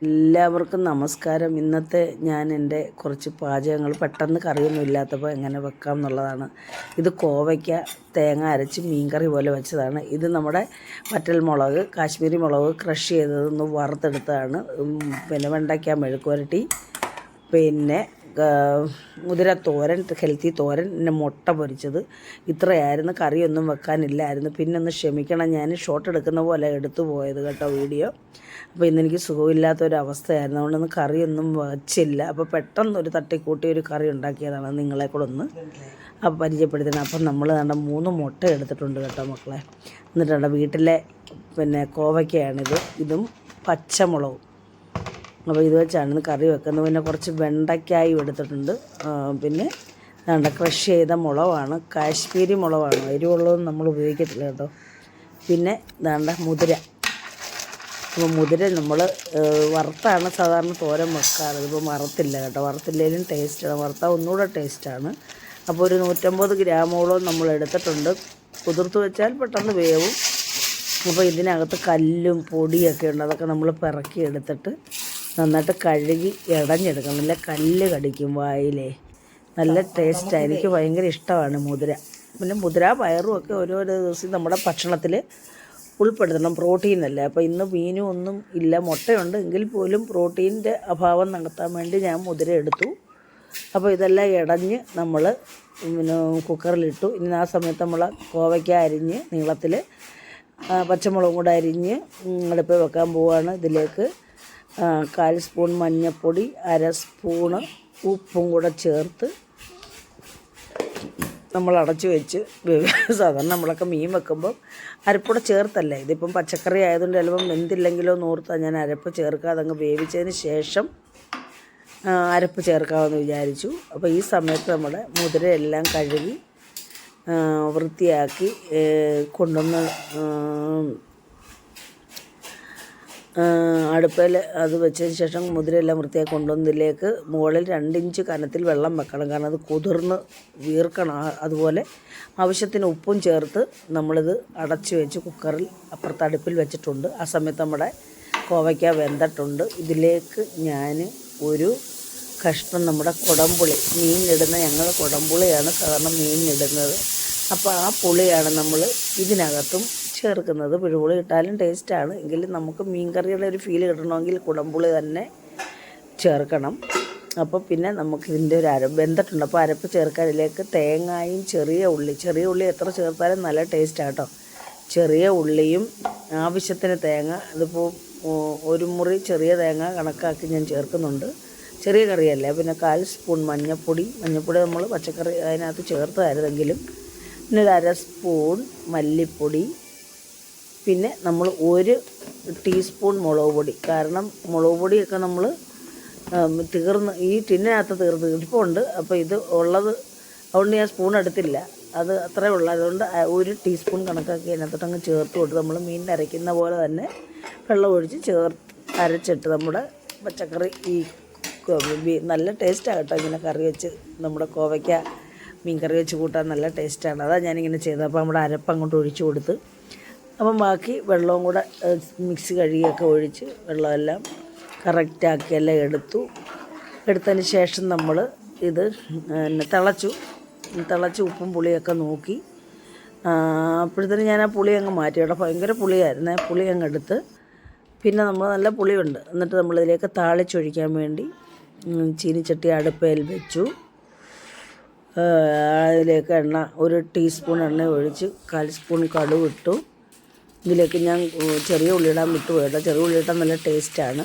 എല്ലാവർക്കും നമസ്കാരം. ഇന്നത്തെ ഞാൻ എൻ്റെ കുറച്ച് പാചകങ്ങൾ പെട്ടെന്ന് കറിയൊന്നും ഇല്ലാത്തപ്പോൾ എങ്ങനെ വെക്കാം എന്നുള്ളതാണ്. ഇത് കോവയ്ക്ക തേങ്ങ അരച്ച് മീൻകറി പോലെ വെച്ചതാണ്. ഇത് നമ്മുടെ വറ്റൽമുളക്, കാശ്മീരി മുളക് ക്രഷ് ചെയ്തതൊന്ന് വറുത്തെടുത്തതാണ്. പിന്നെ വെണ്ടയ്ക്ക മെഴുക്കുവരട്ടി, പിന്നെ മുതിരത്തോരൻ, ഹെൽത്തി തോരൻ, പിന്നെ മുട്ട പൊരിച്ചത്. ഇത്രയായിരുന്നു. കറിയൊന്നും വെക്കാനില്ലായിരുന്നു. പിന്നെ ഒന്ന് ക്ഷമിക്കണം, ഞാൻ ഷോട്ട് എടുക്കുന്ന പോലെ എടുത്തു പോയത് കേട്ടോ വീഡിയോ. അപ്പോൾ ഇന്നെനിക്ക് സുഖമില്ലാത്തൊരവസ്ഥയായിരുന്നു, അതുകൊണ്ടൊന്ന് കറിയൊന്നും വച്ചില്ല. അപ്പോൾ പെട്ടെന്നൊരു തട്ടിക്കൂട്ടി ഒരു കറി ഉണ്ടാക്കിയതാണ്, നിങ്ങളെ കൂടെ ഒന്ന് പരിചയപ്പെടുത്തുന്നത്. അപ്പം നമ്മൾ കണ്ട 3 മുട്ട എടുത്തിട്ടുണ്ട് കേട്ടോ മക്കളെ. എന്നിട്ടുണ്ട് വീട്ടിലെ പിന്നെ കോവയ്ക്കയാണിത്, ഇതും പച്ചമുളകും. അപ്പോൾ ഇത് വെച്ചാണ് കറി വെക്കുന്നത്. പിന്നെ കുറച്ച് വെണ്ടയ്ക്കായും എടുത്തിട്ടുണ്ട്. പിന്നെ വേണ്ട ക്രഷ് ചെയ്ത മുളകാണ്, കാശ്മീരി മുളകാണ്, എരിവുള്ളതൊന്നും നമ്മൾ ഉപയോഗിക്കത്തില്ല കേട്ടോ. പിന്നെ വേണ്ട മുതിര. അപ്പോൾ മുതിര നമ്മൾ വറുത്താണ് സാധാരണ തോരൻ വെക്കാറ്. ഇപ്പോൾ വറുത്തില്ല കേട്ടോ, വറുത്തില്ലെങ്കിലും ടേസ്റ്റാണ്, വറുത്താൽ ഒന്നുകൂടെ ടേസ്റ്റാണ്. അപ്പോൾ ഒരു 150 ഗ്രാമോളം നമ്മൾ എടുത്തിട്ടുണ്ട്. കുതിർത്ത് വെച്ചാൽ പെട്ടെന്ന് വേവും. അപ്പോൾ ഇതിനകത്ത് കല്ലും പൊടിയൊക്കെ ഉണ്ട്, അതൊക്കെ നമ്മൾ പിറക്കി എടുത്തിട്ട് നന്നായിട്ട് കഴുകി ഇടഞ്ഞെടുക്കണം. നല്ല കല്ല് കടിക്കും വായിലേ, നല്ല ടേസ്റ്റാണ്. എനിക്ക് ഭയങ്കര ഇഷ്ടമാണ് മുതിര. പിന്നെ മുതിര പയറും ഒക്കെ ഓരോരോ ദിവസം നമ്മുടെ ഭക്ഷണത്തിൽ ഉൾപ്പെടുത്തണം, പ്രോട്ടീനല്ലേ. അപ്പോൾ ഇന്ന് മീനും ഒന്നും ഇല്ല, മുട്ടയുണ്ട്, എങ്കിൽ പോലും പ്രോട്ടീൻ്റെ അഭാവം നടത്താൻ വേണ്ടി ഞാൻ മുതിര എടുത്തു. അപ്പോൾ ഇതെല്ലാം ഇടഞ്ഞ് നമ്മൾ പിന്നെ കുക്കറിലിട്ടു. ഇനി ആ സമയത്ത് നമ്മൾ കോവയ്ക്ക അരിഞ്ഞ് നീളത്തിൽ പച്ചമുളകും കൂടെ അരിഞ്ഞ് അടുപ്പിൽ വെക്കാൻ പോവുകയാണ്. ഇതിലേക്ക് 1/4 സ്പൂൺ മഞ്ഞൾപ്പൊടി, 1/2 സ്പൂണ് ഉപ്പും കൂടെ ചേർത്ത് നമ്മൾ അടച്ചു വെച്ച് സാധാരണ നമ്മളൊക്കെ മീൻ വെക്കുമ്പം അരപ്പൂടെ ചേർത്തല്ലേ, ഇതിപ്പം പച്ചക്കറി ആയതുകൊണ്ട് ചിലപ്പം വെന്തില്ലെങ്കിലോ ഓർത്താൽ ഞാൻ അരപ്പ് ചേർക്കാതെ അങ്ങ് വേവിച്ചതിന് ശേഷം അരപ്പ് ചേർക്കാമെന്ന് വിചാരിച്ചു. അപ്പോൾ ഈ സമയത്ത് നമ്മുടെ മുതിരയെല്ലാം കഴുകി വൃത്തിയാക്കി കൊണ്ടുവന്ന് അടുപ്പിൽ അത് വെച്ചതിന് ശേഷം മുതിരയെല്ലാം വൃത്തിയാക്കി കൊണ്ടുവന്നതിലേക്ക് മുകളിൽ 2 ഇഞ്ച് കനത്തിൽ വെള്ളം വെക്കണം, കാരണം അത് കുതിർന്ന് വീർക്കണം. അതുപോലെ ആവശ്യത്തിന് ഉപ്പും ചേർത്ത് നമ്മളിത് അടച്ചു വെച്ച് കുക്കറിൽ അപ്പുറത്ത് അടുപ്പിൽ വെച്ചിട്ടുണ്ട്. ആ സമയത്ത് നമ്മുടെ കോവയ്ക്ക വെന്തിട്ടുണ്ട്. ഇതിലേക്ക് ഞാൻ ഒരു കഷ്ണം നമ്മുടെ കുടംപുളി, മീനിടുന്ന ഞങ്ങൾ കുടംപുളിയാണ് സാധാരണ മീനിടുന്നത്. അപ്പോൾ ആ പുളിയാണ് നമ്മൾ ഇതിനകത്തും ചേർക്കുന്നത്. പിഴുപുളി ഇട്ടാലും ടേസ്റ്റാണ്, എങ്കിലും നമുക്ക് മീൻ കറിയുടെ ഒരു ഫീൽ കിട്ടണമെങ്കിൽ കുടംപുളി തന്നെ ചേർക്കണം. അപ്പോൾ പിന്നെ നമുക്കിതിൻ്റെ ഒരു വെന്തിട്ടുണ്ട്. അപ്പോൾ അരപ്പ് ചേർക്കാൻ ഇതിലേക്ക് തേങ്ങയും ചെറിയ ഉള്ളി എത്ര ചേർത്താലും നല്ല ടേസ്റ്റാണ് കേട്ടോ. ചെറിയ ഉള്ളിയും ആവശ്യത്തിന് തേങ്ങ, ഇതിപ്പോൾ 1 മുറി ചെറിയ തേങ്ങ കണക്കാക്കി ഞാൻ ചേർക്കുന്നുണ്ട്, ചെറിയ കറിയല്ലേ. പിന്നെ 1/4 സ്പൂൺ മഞ്ഞൾപ്പൊടി നമ്മൾ പച്ചക്കറി അതിനകത്ത് ചേർത്തായിരുന്നെങ്കിലും, പിന്നെ 1/2 സ്പൂൺ മല്ലിപ്പൊടി, പിന്നെ നമ്മൾ 1 ടീസ്പൂൺ മുളക് പൊടി. കാരണം മുളക് പൊടിയൊക്കെ നമ്മൾ തീർന്ന് ഈ ടിന്നിനകത്ത് തീർപ്പുണ്ട്. അപ്പോൾ ഇത് ഉള്ളത് അതുകൊണ്ട് ഞാൻ സ്പൂൺ എടുത്തില്ല, അത് അത്രേ ഉള്ളൂ. അതുകൊണ്ട് 1 ടീസ്പൂൺ കണക്കാക്കി അതിനകത്തോട്ട് അങ്ങ് ചേർത്ത് കൊടുത്ത് നമ്മൾ മീൻ അരയ്ക്കുന്ന പോലെ തന്നെ വെള്ളം ഒഴിച്ച് അരച്ചിട്ട് നമ്മുടെ പച്ചക്കറി നല്ല ടേസ്റ്റാണ് കേട്ടോ. ഇങ്ങനെ കറി വെച്ച് നമ്മുടെ കോവയ്ക്ക മീൻ കറി വെച്ച് കൂട്ടാൻ നല്ല ടേസ്റ്റാണ്. അതാണ് ഞാനിങ്ങനെ ചെയ്തത്. അപ്പോൾ നമ്മുടെ അരപ്പ് അങ്ങോട്ട് ഒഴിച്ച് കൊടുത്ത്, അപ്പം ബാക്കി വെള്ളവും കൂടെ മിക്സി കഴുകിയൊക്കെ ഒഴിച്ച് വെള്ളമെല്ലാം കറക്റ്റാക്കിയെല്ലാം എടുത്തതിന് ശേഷം നമ്മൾ ഇത് തിളച്ച് ഉപ്പും പുളിയൊക്കെ നോക്കി. അപ്പോഴത്തേന് ഞാൻ ആ പുളി അങ്ങ് മാറ്റി കേട്ടോ, ഭയങ്കര പുളിയായിരുന്നു. പുളി അങ്ങ് എടുത്ത് പിന്നെ നമ്മൾ നല്ല പുളിയുണ്ട്. എന്നിട്ട് നമ്മളിതിലേക്ക് താളിച്ചൊഴിക്കാൻ വേണ്ടി ചീനിച്ചട്ടി അടുപ്പയിൽ വെച്ചു. അതിലേക്ക് 1 ടീസ്പൂൺ എണ്ണ ഒഴിച്ച് 1/4 സ്പൂൺ കടുക് ഇട്ടു. ഇതിലേക്ക് ഞാൻ ചെറിയ ഉള്ളി ഇടാൻ വിട്ടുപോയി കേട്ടോ, ചെറിയ ഉള്ളി ഇട്ടാൽ നല്ല ടേസ്റ്റാണ്.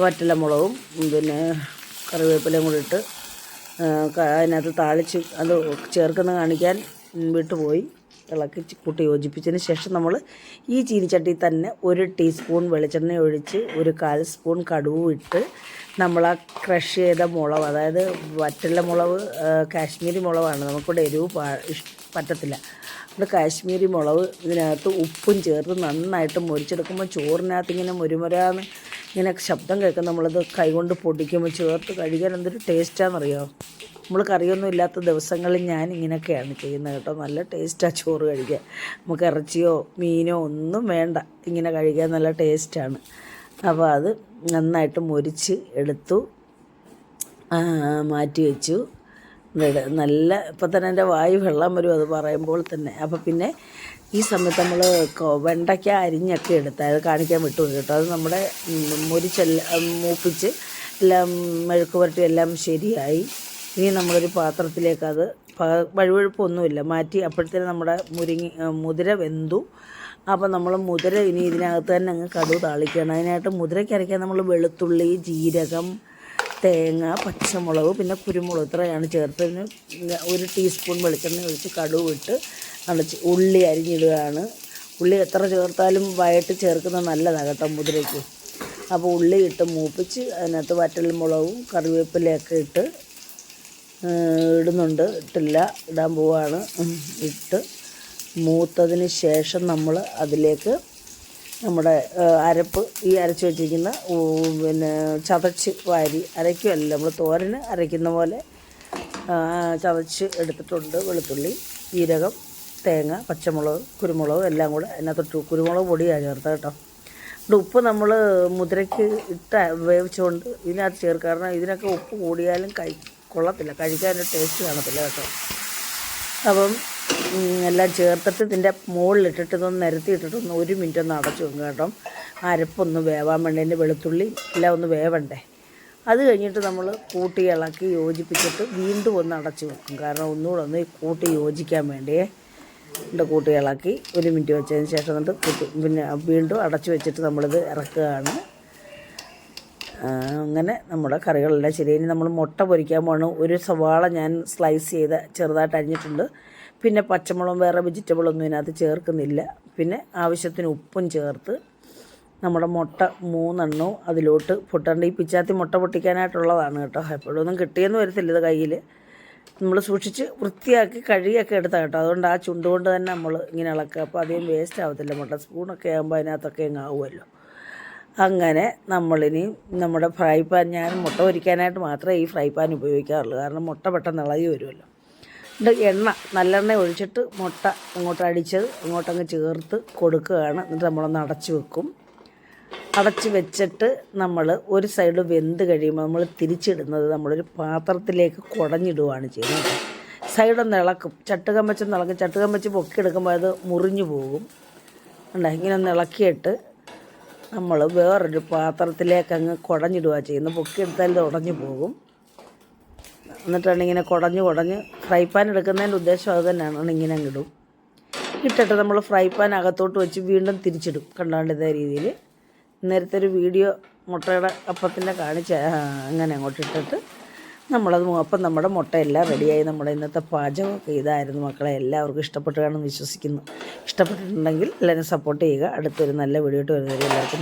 വറ്റല മുളകും പിന്നെ കറിവേപ്പിലയും കൂടി ഇട്ട് അതിനകത്ത് താളിച്ച് അത് ചേർക്കുന്ന കാണിക്കാൻ വിട്ടുപോയി. ഇളക്കി കൂട്ടി യോജിപ്പിച്ചതിന് ശേഷം നമ്മൾ ഈ ചീനിച്ചട്ടിയിൽ തന്നെ 1 ടീസ്പൂൺ വെളിച്ചെണ്ണ ഒഴിച്ച് 1/4 സ്പൂൺ കടുവും ഇട്ട് നമ്മൾ ആ ക്രഷ് ചെയ്ത മുളക്, അതായത് വറ്റല മുളക് കാശ്മീരി മുളകാണ്, നമുക്കിവിടെ എരിവ് പറ്റത്തില്ല. അത് കാശ്മീരി മുളക് ഇതിനകത്ത് ഉപ്പും ചേർത്ത് നന്നായിട്ട് മുരിച്ചെടുക്കുമ്പോൾ ചോറിനകത്ത് ഇങ്ങനെ മുരുമുരാന്ന് ഇങ്ങനെ ശബ്ദം കേൾക്കും. നമ്മളത് കൈകൊണ്ട് പൊടിക്കുമ്പോൾ ചേർത്ത് കഴിക്കാൻ എന്തൊരു ടേസ്റ്റാണെന്നറിയാമോ. നമ്മൾ കറിയൊന്നും ഇല്ലാത്ത ദിവസങ്ങളിൽ ഞാൻ ഇങ്ങനെയൊക്കെയാണ് ചെയ്യുന്നത് കേട്ടോ. നല്ല ടേസ്റ്റാണ് ചോറ് കഴിക്കാൻ. നമുക്ക് ഇറച്ചിയോ മീനോ ഒന്നും വേണ്ട, ഇങ്ങനെ കഴിക്കാൻ നല്ല ടേസ്റ്റാണ്. അപ്പോൾ അത് നന്നായിട്ട് മൊരിച്ച് എടുത്തു, മാറ്റി വെച്ചു. നല്ല ഇപ്പം തന്നെ എൻ്റെ വായു വെള്ളം വരും അത് പറയുമ്പോൾ തന്നെ. അപ്പോൾ പിന്നെ ഈ സമയത്ത് നമ്മൾ വെണ്ടയ്ക്ക അരിഞ്ഞൊക്കെ എടുത്ത് അത് കാണിക്കാൻ വിട്ടുപോയി കേട്ടോ. അത് നമ്മുടെ മൊരിച്ചെല്ലാം മൂപ്പിച്ച് എല്ലാം മെഴുക്ക് പുരട്ടി എല്ലാം ശരിയായി. ഇനി നമ്മളൊരു പാത്രത്തിലേക്ക് അത് വഴുവഴുപ്പൊന്നുമില്ല മാറ്റി. അപ്പോഴത്തേനും നമ്മുടെ മുതിര വെന്തു. അപ്പോൾ നമ്മൾ മുതിര ഇനി ഇതിനകത്ത് തന്നെ അങ്ങ് കടുക് താളിക്കണം. അതിനായിട്ട് മുതിരയ്ക്ക് അരയ്ക്കാൻ നമ്മൾ വെളുത്തുള്ളി, ജീരകം, തേങ്ങ, പച്ചമുളക്, പിന്നെ കുരുമുളക് ഇത്രയാണ് ചേർത്തതിന് 1 ടീസ്പൂൺ വെളിച്ചെണ്ണ ഒഴിച്ച് കടുക് ഇട്ട് ഉള്ളി അരിഞ്ഞിടുകയാണ്. ഉള്ളി എത്ര ചേർത്താലും വയറ്റ് ചേർക്കുന്നത് നല്ലതാണ് കേട്ടോ മുതിരയ്ക്ക്. അപ്പോൾ ഉള്ളി ഇട്ട് മൂപ്പിച്ച് അതിനകത്ത് വറ്റൽമുളകും കറിവേപ്പിലയൊക്കെ ഇട്ട് ഇടാൻ പോവാണ്. ഇട്ട് മൂത്തതിന് ശേഷം നമ്മൾ അതിലേക്ക് നമ്മുടെ അരപ്പ് ഈ അരച്ച് വെച്ചിരിക്കുന്ന പിന്നെ ചതച്ച് വാരി അരയ്ക്കുമല്ല, നമ്മൾ തോരന് അരയ്ക്കുന്ന പോലെ ചതച്ച് എടുത്തിട്ടുണ്ട്. വെളുത്തുള്ളി, ജീരകം, തേങ്ങ, പച്ചമുളക്, കുരുമുളക് എല്ലാം കൂടെ അതിനകത്തോട്ട് കുരുമുളക് പൊടിയാണ് ചേർത്തത് കേട്ടോ. ഉപ്പ് നമ്മൾ മുതിരയ്ക്ക് വേവിച്ചുകൊണ്ട് ഇതിനകത്ത് ചേർക്കുക. കാരണം ഇതിനൊക്കെ ഉപ്പ് കൂടിയാലും കൊള്ളത്തില്ല, കഴിക്കാനൊരു ടേസ്റ്റ് കാണത്തില്ല കേട്ടോ. അപ്പം എല്ലാം ചേർത്തിട്ട് ഇതിൻ്റെ മുകളിലിട്ടിട്ട് ഇതൊന്ന് നിരത്തിയിട്ടിട്ടൊന്ന് 1 മിനിറ്റ് ഒന്ന് അടച്ചു വെക്കും കേട്ടോ. അരപ്പൊന്ന് വേവാൻ വേണ്ടി, എൻ്റെ വെളുത്തുള്ളി എല്ലാം ഒന്ന് വേവണ്ടേ. അത് കഴിഞ്ഞിട്ട് നമ്മൾ കൂട്ടി ഇളക്കി യോജിപ്പിച്ചിട്ട് വീണ്ടും ഒന്ന് അടച്ചു വെക്കും. കാരണം ഒന്നുകൂടെ ഒന്ന് കൂട്ടി യോജിക്കാൻ വേണ്ടിയേ. കൂട്ടി ഇളക്കി 1 മിനിറ്റ് വെച്ചതിന് ശേഷം എന്നിട്ട് പിന്നെ വീണ്ടും അടച്ചു വെച്ചിട്ട് നമ്മളിത് ഇറക്കുകയാണ്. അങ്ങനെ നമ്മുടെ കറികളെല്ലാം ശരി. ഇനി നമ്മൾ മുട്ട പൊരിക്കാൻ പോകണം. 1 സവാള ഞാൻ സ്ലൈസ് ചെയ്ത് ചെറുതായിട്ട് അരിഞ്ഞിട്ടുണ്ട്. പിന്നെ പച്ചമുളകും വേറെ വെജിറ്റബിളൊന്നും ഇതിനകത്ത് ചേർക്കുന്നില്ല. പിന്നെ ആവശ്യത്തിന് ഉപ്പും ചേർത്ത് നമ്മുടെ മുട്ട 3 എണ്ണവും അതിലോട്ട് പൊട്ടേണ്ട. ഈ പിച്ചാത്തി മുട്ട പൊട്ടിക്കാനായിട്ടുള്ളതാണ് കേട്ടോ. എപ്പോഴൊന്നും കിട്ടിയെന്ന് വരത്തില്ല. ഇത് കയ്യിൽ നമ്മൾ സൂക്ഷിച്ച് വൃത്തിയാക്കി കഴുകിയൊക്കെ എടുത്താൽ കേട്ടോ. അതുകൊണ്ട് ആ ചുണ്ടുകൊണ്ട് തന്നെ നമ്മൾ ഇങ്ങനെ ഇളക്കുക. അപ്പോൾ അധികം വേസ്റ്റ് ആവത്തില്ല. മുട്ട സ്പൂണൊക്കെ ആകുമ്പോൾ അതിനകത്തൊക്കെ അങ്ങ് ആവുമല്ലോ. അങ്ങനെ നമ്മളിനി നമ്മുടെ ഫ്രൈ പാൻ, ഞാൻ മുട്ട പൊരിക്കാനായിട്ട് മാത്രമേ ഈ ഫ്രൈ പാൻ ഉപയോഗിക്കാറുള്ളൂ. കാരണം മുട്ട പെട്ടെന്ന് ഇളകി വരുമല്ലോ. എണ്ണ നല്ലെണ്ണ ഒഴിച്ചിട്ട് മുട്ട അങ്ങോട്ട് അടിച്ചത് അങ്ങോട്ടങ്ങ് ചേർത്ത് കൊടുക്കുകയാണ്. എന്നിട്ട് നമ്മളൊന്ന് അടച്ച് വെക്കും. അടച്ച് വെച്ചിട്ട് നമ്മൾ ഒരു സൈഡ് വെന്ത് കഴിയുമ്പോൾ നമ്മൾ തിരിച്ചിടുന്നത് നമ്മളൊരു പാത്രത്തിലേക്ക് കുടഞ്ഞിടുകയാണ് ചെയ്യുന്നത്. സൈഡൊന്ന് ഇളക്കും, ചട്ടുകം വെച്ചൊന്ന് ഇളക്കും. ചട്ടുകം വെച്ച് പൊക്കിയെടുക്കുമ്പോൾ അത് മുറിഞ്ഞു പോകും. ഇങ്ങനെ ഒന്ന് ഇളക്കിയിട്ട് നമ്മൾ വേറൊരു പാത്രത്തിലേക്ക് അങ്ങ് കുടഞ്ഞിടുകയാണ് ചെയ്യുന്നത്. പൊക്കിയെടുത്താൽ ഇത് ഉടഞ്ഞു പോകും. എന്നിട്ടാണ് ഇങ്ങനെ കുടഞ്ഞ് ഫ്രൈ പാൻ എടുക്കുന്നതിൻ്റെ ഉദ്ദേശം അത് തന്നെയാണ്. ഇങ്ങനെ അങ്ങിടും. ഇട്ടിട്ട് നമ്മൾ ഫ്രൈ പാൻ അകത്തോട്ട് വെച്ച് വീണ്ടും തിരിച്ചിടും. കണ്ടാണ്ട് ഇതേ രീതിയിൽ നേരത്തെ ഒരു വീഡിയോ മുട്ടയുടെ അപ്പത്തിൻ്റെ കാണിച്ച അങ്ങനെ അങ്ങോട്ട് ഇട്ടിട്ട് നമ്മളത് അപ്പം നമ്മുടെ മുട്ടയെല്ലാം റെഡിയായി. നമ്മുടെ ഇന്നത്തെ പാചകമൊക്കെ ഇതായിരുന്നു മക്കളെ. എല്ലാവർക്കും ഇഷ്ടപ്പെട്ടു കാണുമെന്ന് വിശ്വസിക്കുന്നു. ഇഷ്ടപ്പെട്ടിട്ടുണ്ടെങ്കിൽ എല്ലാവരും സപ്പോർട്ട് ചെയ്യുക. അടുത്തൊരു നല്ല വീഡിയോ ഇട്ട് വരുന്നവരെ എല്ലാവർക്കും